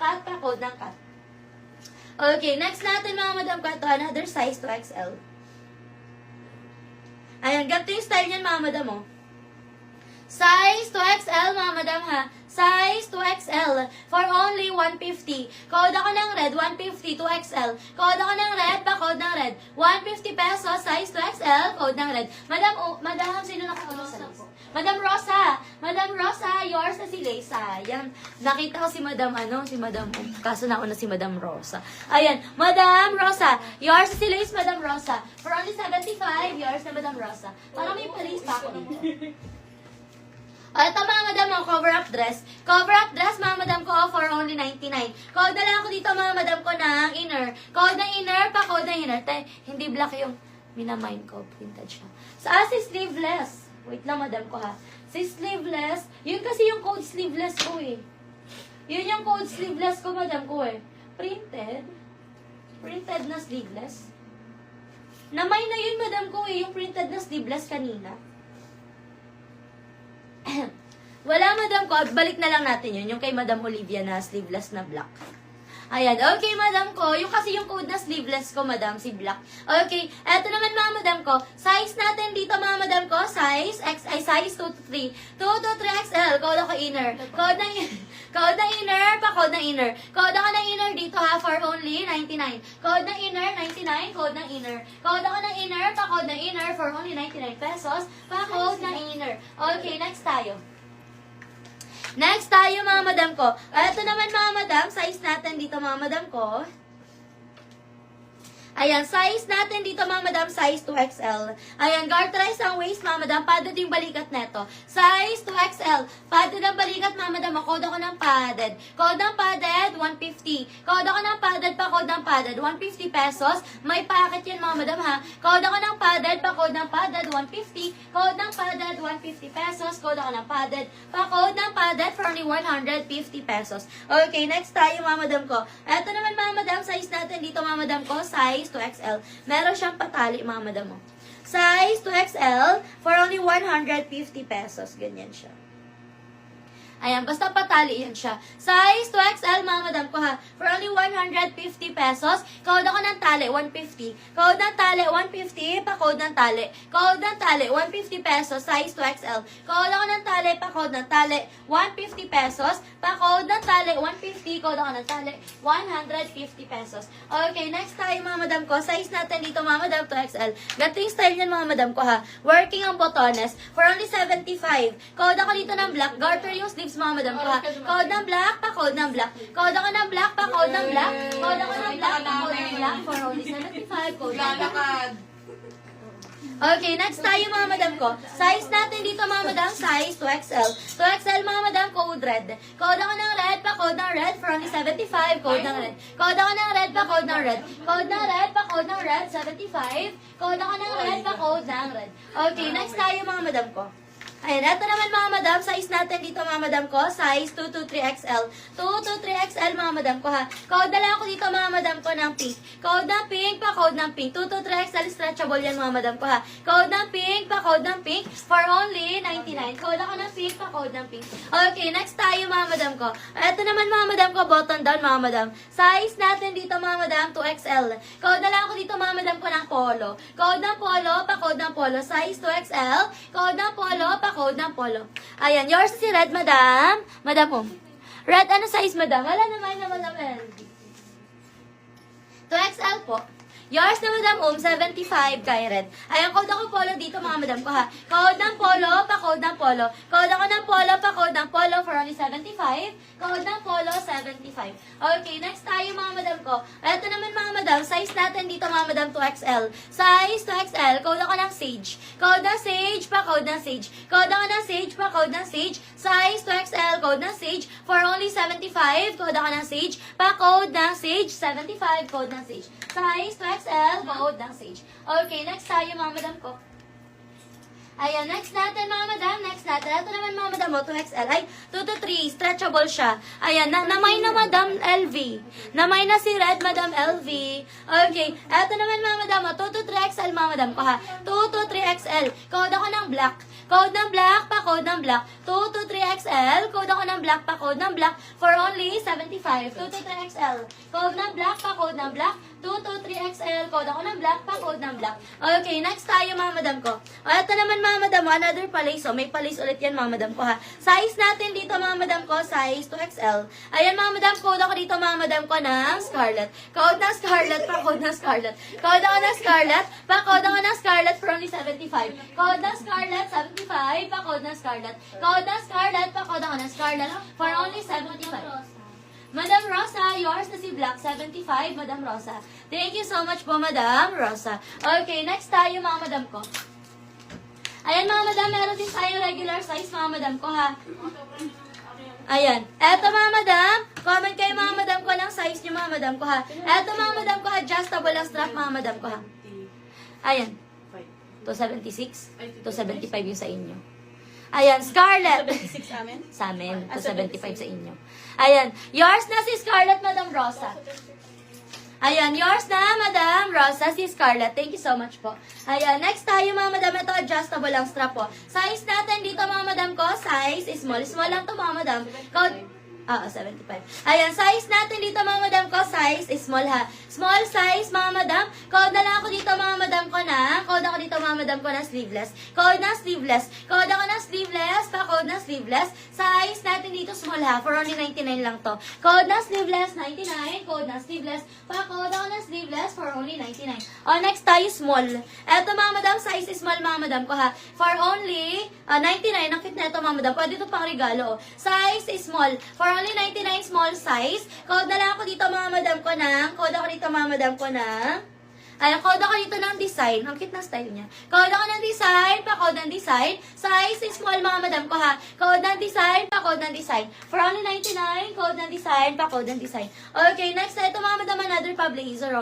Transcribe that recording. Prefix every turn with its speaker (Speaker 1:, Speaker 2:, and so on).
Speaker 1: cut, pa-code ng cut. Okay, next natin mga madam ko, ito, another size to XL. Ayan, ganito yung style niyan mga madam, oh. Size to XL, mga madam, ha? Size to XL for only 150. Code ako ng red, 150 to XL. Code ako ng red, pa-code ng red. 150 pesos, size to XL, code ng red. Madam, sino nakakano sa list? Madam Rosa. Madam Rosa, yours na si Lisa. Ayan. Nakita ko si Madam, kaso nauna si Madam Rosa. Ayan. Madam Rosa, yours na si Lisa, Madam Rosa. For only 75, yours na Madam Rosa. Parang may palis pa ako dito. Ito mga madam, cover-up dress. Cover-up dress, mga madam ko, for only 99. Code na lang ako dito, mga madam ko, ng inner. Code ng inner, pa-code ng inner. Hindi black yung minamind ko. Printed siya. Si sleeveless. Wait lang, madam ko, ha. Si sleeveless. Yun kasi yung code sleeveless ko, eh. Yun yung code sleeveless ko, madam ko, eh. Printed. Printed na sleeveless. Namay na yun, madam ko, eh. Yung printed na sleeveless kanina. Wala, madam ko. Balik na lang natin yun. Yung kay Madam Olivia na sleeveless na black. Ayan. Okay, madam ko. Yung kasi yung code na sleeveless ko, madam, si black. Okay. Eto naman, mga madam ko. Size natin dito, mga madam ko. Size 2 to 3. 2 to 3 XL. Code ako inner. Code ng inner, pa-code ng inner. Code ako ng inner dito, ha, for only 99. Code ng inner, 99. Code ng inner. Code ako ng inner, pa-code ng inner for only 99 pesos. Pa-code ng inner. Okay, next tayo. Next tayo, mga madam ko. Ito naman, mga madam, size natin dito, mga madam ko. Ayan, size natin dito, mga madam, size 2XL. Ayan, garterize ang waist, mga madam. Padded yung balikat neto. Size 2XL. Padded ang balikat, mga madam. Code ako ng padded. Code ng padded, 150. Code ako ng padded, pa-code ng padded, 150 pesos. May packet yan, mga madam, ha. Code ako ng padded, pa-code ng padded, 150. Code ng padded, 150 pesos. Code ako ng padded, pa-code ng padded for only 150 pesos. Okay, next tayo, mga madam ko. Ito naman, mga madam, size natin dito, mga madam ko, size 2XL. Meron siyang patali, mga madam mo. Size 2XL for only 150 pesos. Ganyan siya. Ayan, basta patali yan siya. Size 2XL, mga madam ko, ha. For only 150 pesos. Code ako ng tali, 150. Code ng tali, 150. Pa-code ng tali. Code ng tali, 150 pesos. Size 2XL. Code ako ng tali, pa-code ng tali, 150 pesos. Pa-code ng tali, 150. Code ako ng tali, 150 pesos. Okay, next tayo, mga madam ko. Size natin dito, mga madam, 2XL. Ganito yung style yan, mga madam ko, ha. Working ang botones. For only 75. Code ako dito ng black. Garter yung sleeves, mga madam ko, ha. Code ng black, pa-code ng black. Code ako ng black, pa-code ng black. Code ako ng black, pa-code ng black. For only 75. Code ng black. Okay, next tayo, mga madam ko. Size natin dito, mga madam, size 2XL. 2XL, mga madam, code red. Code ako ng red, pa-code ng red for only 75. Code ng red. Code ako ng red, pa-code ng red. Code ng red, pa-code ng red, 75. Code ako ng red, pa-code ng red. Okay, next tayo, mga madam ko. Ayan, ito naman, mga madam, size natin dito, mga madam ko, size 2 to 3XL. 2 to 3XL, mga madam ko, ha. Code na lang ako dito, mga madam ko, ng pink. Code ng pink, pa-code ng pink. 2 to 3XL, stretchable yan, mga madam ko, ha. Code ng pink, pa-code ng pink, for only 99. Code ako ng pink, pa-code ng pink. Okay, next tayo, mga madam ko. Ito naman, mga madam ko, button down, mga madam. Size natin dito, mga madam, 2XL. Code na lang ako dito, mga madam ko, ng polo. Code ng polo, pa-code ng polo. Size 2XL. Code ng polo, pa-code ng polo. Ayan, yours si red, madam. Madam, red, ano size, madam? Wala naman na, madam LV. 2XL po. Yours na, madam, 75 kay red. Ayan, code ako polo dito, mga madam ko, ha. Code ng polo, pa-code ng polo. Code ako ng polo, pa-code ng polo for only 75. Code ng polo, 75. Okay, next tayo, mga madam ko. Ito naman, mga madam, size natin dito, mga madam, 2XL. Size 2XL, code ako ng sage. Code ng sage, pa-code ng sage. Code ako ng sage, pa-code ng sage. Size 2XL, code ng sage for only 75. Code ako ng sage, pa-code ng sage, 75. Code ng sage. Size 2XL, code ng sage. Okay, next tayo, mga madam ko. Ayan, next natin, mga madam. Next natin. Ito naman, mga madam, 2XL. Ay, 2 to 3. Stretchable siya. Ayan, namay na, madam LV. Namay na si red, madam LV. Okay. Ito naman, mga madam, 2 to 3XL, mga madam ko, ha. 2 to 3XL. Code ako ng black. Code ng black, pa-code ng black. 2 to 3XL. Code ako ng black pa, code ng black for only 75. 2 to 3XL. Code ng black pa, code ng black. 2 to 3XL. Code ako ng black pa, code ng black. Okay, next tayo mga madam ko. O, ito naman mga madam, another palace. O, may palace ulit yan mga madam ko ha. Size natin dito mga madam ko, size 2XL. Ayan mga madam, code ako dito mga madam ko ng Scarlett. Code ng Scarlett pa, code ng Scarlett. Code ako ng Scarlett pa, code ako ng Scarlett for only 75. Code ng Scarlett, 75 pa, code ng Scarlett. Code ng Scarlett pa, code ako ng Scarlett for only 75. Madam Rosa, yours na si Black, 75, Madam Rosa. Thank you so much po, Madam Rosa. Okay, next tayo, mga madam ko. Ayan, mga madam, meron din tayo regular size, mga madam ko, ha? Ayan. Eto, mga madam, comment kayo, mga madam ko, ng size nyo, mga madam ko, ha? Eto, mga madam ko, adjustable ang strap, mga madam ko, ha? Ayan. 276? 275 yung sa inyo. Ayan, Scarlett.
Speaker 2: 76 amin?
Speaker 1: Sa amin. 275 sa inyo. Ayan. Yours na si Scarlett, Madam Rosa. Ayan. Yours na, Madam Rosa, si Scarlett. Thank you so much po. Ayan. Next tayo, mga madam. Ito, adjustable ang strap po. Size natin dito, mga madam ko. Size small. Small lang to, mga madam. Code 75. Ayan, size natin dito mga madam ko, size is small ha. Small size mga madam. Code na lang ako dito mga madam ko na. Code ako dito mga madam ko na sleeveless. Code na sleeveless. Code ako na sleeveless. Pa-code na sleeveless. Size natin dito small ha. For only 99 lang to. Code na sleeveless, 99. Code na sleeveless. Pa-code ako na sleeveless for only 99. O, next tayo small. Eto mga madam, size is small mga madam ko ha. For only 99. Ang cute na ito mga madam. Pwede ito pang regalo. Size is small. For only 99 small size. Code na lang ako dito mga madam ko ng. Code ako dito mga madam ko ng. Ayan, code ako dito ng design. Ang cute na style niya. Code ako ng design. Pa-code ng design. Size is small mga madam ko ha. Code ng design. Pa-code ng design. For only 99. Code ng design. Pa-code ng design. Okay, next na ito mga madam. Another pa blazer.